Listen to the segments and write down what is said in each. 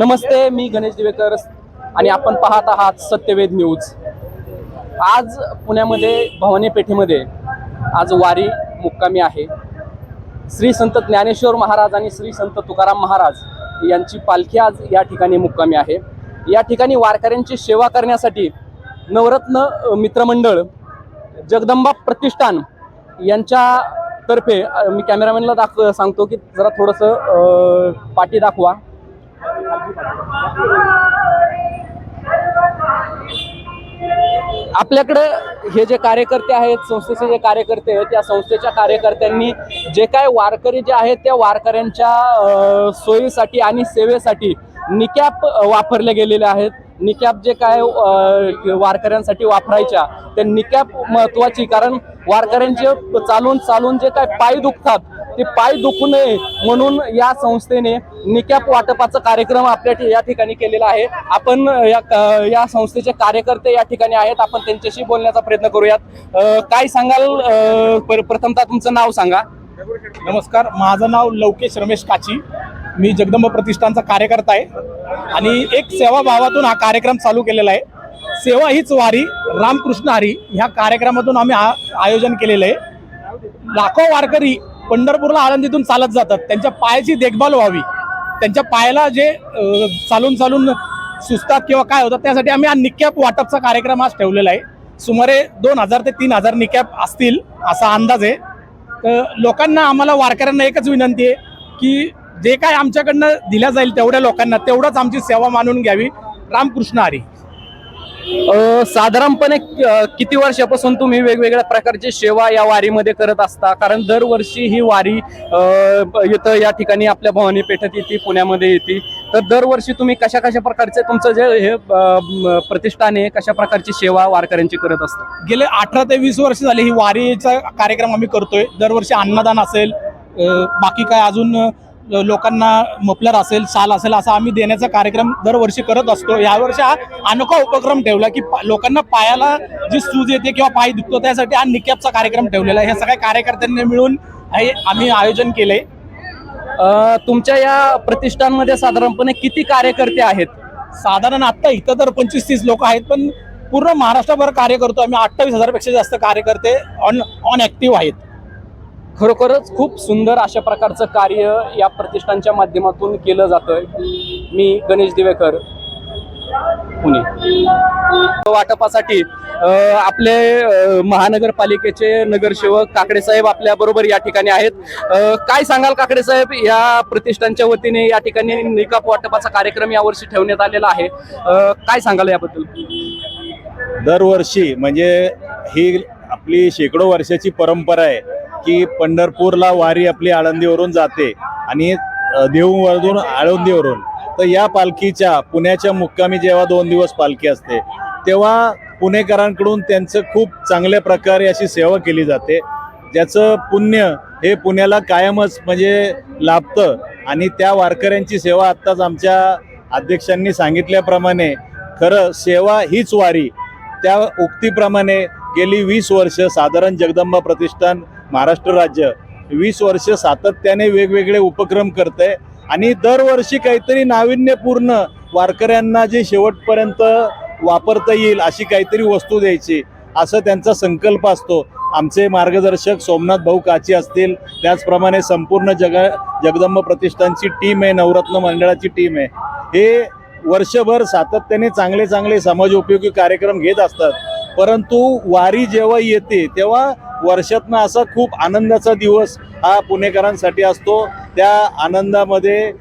नमस्ते, मी गणेश दिवेकर आणि आपण पाहत आहात सत्यवेद न्यूज। आज पुण्यामध्ये भवानी पेठेमध्ये आज वारी मुक्कामी आहे। श्री संत ज्ञानेश्वर महाराज आणि श्री संत तुकाराम महाराज यांची पालखी आज या ठिकाणी मुक्कामी आहे। या ठिकाणी वारकऱ्यांची सेवा करण्यासाठी नवरत्न मित्रमंडळ जगदंबा प्रतिष्ठान यांच्या तर्फे मी कॅमेरामॅनला सांगतो की जरा थोडंसं पाठी दाखवा। आपल्याकडे हे जे कार्यकर्ते आहेत, संस्थेचे जे कार्यकर्ते आहेत, त्या संस्थेच्या कार्यकर्त्यांनी जे काय वारकरी जे आहेत त्या वारकऱ्यांच्या सोयीसाठी आणि सेवेसाठी निकॅप वापरले गेलेले आहेत। निकॅप जे काय वारकऱ्यांसाठी वापरायच्या त्या निकॅप महत्त्वाची, कारण वारकऱ्यांचे चालून जे काय पाय दुखतात ते पाय दुखू नये म्हणून या संस्थेने निकॅप वाटपाचा कार्यक्रम आपल्या या ठिकाणी केलेला आहे। आपण या संस्थेचे कार्यकर्ते या ठिकाणी आहेत, आपण त्यांच्याशी बोलण्याचा प्रयत्न करूयात। काय सांगाल? प्रथमतः तुमचं नाव सांगा। नमस्कार, माझं नाव लवकेश रमेश काची, मी जगदंबा प्रतिष्ठानचा कार्यकर्ता आहे आणि एक सेवाभावातून हा कार्यक्रम चालू केलेला आहे। सेवा हीच वारी, रामकृष्ण हरी ह्या कार्यक्रमातून आम्ही आयोजन केलेलं आहे। लाखो वारकरी पंढरपूरला आळंदीतून चालत जातात, त्यांच्या पायाची देखभाल व्हावी, त्यांच्या पायाला जे चालून सुचतात किंवा काय होतात त्यासाठी आम्ही हा निकॅप वाटपचा कार्यक्रम आज ठेवलेला आहे। सुमारे 2000 ते 3000 निकॅप असतील असा अंदाज आहे। तर लोकांना, आम्हाला वारकऱ्यांना एकच विनंती आहे की जे काय आमच्याकडनं दिल्या जाईल तेवढ्या लोकांना तेवढंच आमची सेवा मानून घ्यावी। रामकृष्ण हरी। साधारणपणे किती वर्षापासून तुम्ही वेगवेगळ्या प्रकारची सेवा या वारीमध्ये करत असता? कारण दरवर्षी ही वारी इथं या ठिकाणी आपल्या भवानी पेठेत येते, पुण्यामध्ये येते, तर दरवर्षी तुम्ही कशा प्रकारचे तुमचं जे हे प्रतिष्ठान आहे कशा प्रकारची सेवा वारकऱ्यांची करत असता? गेले 18 ते 20 वर्ष झाले ही वारीचा कार्यक्रम आम्ही करतोय। दरवर्षी अन्नदान असेल, बाकी काय अजून लोकांना मफलर असेल, शाल असेल, असा आम्ही देण्याचा कार्यक्रम दरवर्षी करत असतो। यावर्षी हा अनोखा उपक्रम ठेवला की लोकांना पायाला जी सूज येते किंवा पाय दुखतो त्यासाठी हा निकॅपचा कार्यक्रम ठेवलेला आहे। हे सगळ्या कार्यकर्त्यांनी मिळून आम्ही आयोजन केलंय। तुमच्या या प्रतिष्ठानमध्ये साधारणपणे किती कार्यकर्ते आहेत? साधारण आता इथं तर 25-30 लोक आहेत, पण पूर्ण महाराष्ट्रभर कार्य करतो आम्ही। 28,000 पेक्षा जास्त कार्यकर्ते ऑन ऍक्टिव्ह आहेत। खरोखरच खूप सुंदर अशा प्रकारचं कार्य या प्रतिष्ठानच्या माध्यमातून केलं जातंय। मी गणेश दिवेकर, पुणे। वाटपासाठी आपले महानगरपालिकेचे नगरसेवक काकडे साहेब आपल्या बरोबर या ठिकाणी आहेत। काय सांगाल काकडे साहेब, या प्रतिष्ठानच्या वतीने या ठिकाणी निकॅप वाटपाचा कार्यक्रम यावर्षी ठेवण्यात आलेला आहे, काय सांगाल याबद्दल? दरवर्षी म्हणजे ही आपली शेकडो वर्षाची परंपरा आहे की पंढरपूरला वारी आपली आळंदीवरून जाते आणि देहूवरून आळंदीवरून, तर या पालखीच्या पुण्याच्या मुक्कामी जेव्हा 2 दिवस पालखी असते तेव्हा पुणेकरांकडून त्यांचं खूप चांगल्या प्रकारे अशी सेवा केली जाते, ज्याचं पुण्य हे पुण्याला कायमच म्हणजे लाभतं। आणि त्या वारकऱ्यांची सेवा आत्ताच आमच्या अध्यक्षांनी सांगितल्याप्रमाणे खरं सेवा हीच वारी, त्या उक्तीप्रमाणे गेली 20 वर्ष साधारण जगदंबा प्रतिष्ठान महाराष्ट्र राज्य 20 वर्ष सातत्याने वेगवेगळे उपक्रम करते आणि दरवर्षी काहीतरी नाविन्यपूर्ण वारकऱ्यांना जे शेवटपर्यंत वापरता येईल अशी काहीतरी वस्तू द्यायची, असं त्यांचा संकल्प असतो। आमचे मार्गदर्शक सोमनाथ भाऊ काची असतील, त्याचप्रमाणे संपूर्ण जगदंबा प्रतिष्ठानची टीम आहे, नवरत्न मंडळाची टीम आहे, हे वर्षभर सातत्याने चांगले समाजोपयोगी कार्यक्रम घेत असतात। परंतु वारी जेव्हा येते तेव्हा वर्षातनं असा खूप आनंदाचा दिवस हा पुणेकरांसाठी असतो। त्या आनंदामध्ये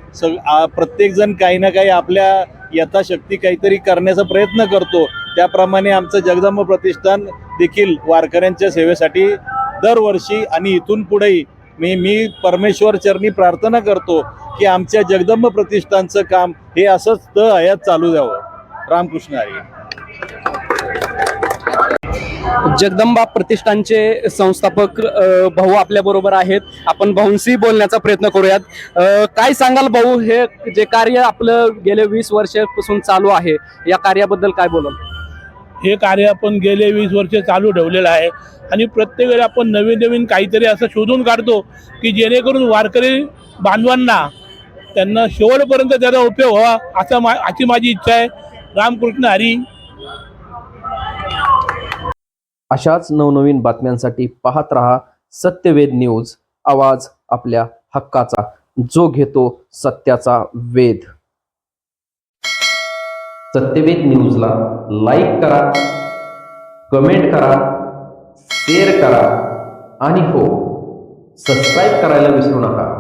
प्रत्येकजण काही ना काही आपल्या यथाशक्ती काहीतरी करण्याचा प्रयत्न करतो। त्याप्रमाणे आमचं जगदंबा प्रतिष्ठान देखील वारकऱ्यांच्या सेवेसाठी दरवर्षी आणि इथून पुढेही मी परमेश्वर चरणी प्रार्थना करतो की आमच्या जगदंबा प्रतिष्ठानचं काम हे असंच हयात चालू द्यावं। रामकृष्ण हरी। जगदंबा प्रतिष्ठानचे संस्थापक भाऊ आपल्या बरोबर आहेत, आपण भाऊंशी बोलण्याचा प्रयत्न करूयात। काय सांगाल भाऊ, हे जे कार्य आपलं गेले 20 वर्षापासून चालू आहे या कार्याबद्दल काय बोलाल? हे कार्य आपण गेले 20 वर्ष चालू ठेवलेलं आहे आणि प्रत्येक वेळी आपण नवीन काहीतरी असं शोधून काढतो की जेणेकरून वारकरी बांधवांना त्यांना शेवटपर्यंत त्याचा उपयोग व्हावा अशी माझी इच्छा आहे. रामकृष्ण हरी. अशाच नवनवीन बातम्यांसाठी पाहत रहा सत्यवेद न्यूज, आवाज आपल्या हक्काचा, जो घेतो सत्याचा वेध. सत्यवेद न्यूजला लाईक करा, कमेंट करा, शेअर करा आणि हो, सबस्क्राईब करायला विसरू नका.